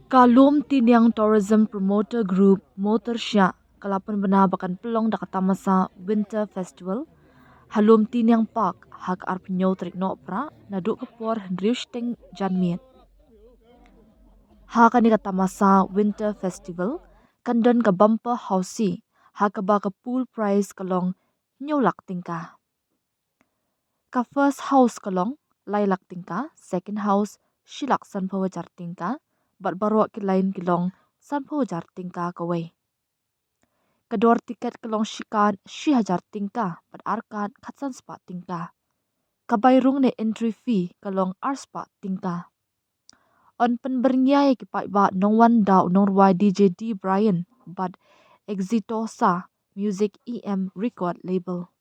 Kalum Tiniang Tourism Promoter Group Motor Sya kalapan benabakan pelong dakata masa Winter Festival. Halum Tiniang Park hak arpinyo trik nopra naduk kepor Hendriusteng Janmiet. Hakani kata masa Winter Festival kandan ka bumper housey hakaba ka pool price kalong nyolak tingkah. Ka first house kalong lailak tingkah, second house shilak sanpawa jar tingkah, bat barwa ki lain kilong sanpawa jar tingkah kawai. Kedor tiket kalong shikan 1000 tingkah, bat arkan katsan spa tingkah. Kabayrung ne entry fee kalong arspa tingkah. On penbernyai ki pai ba nong wan dau nong ruai DJ D Brian bat Exitosa Music EM record label.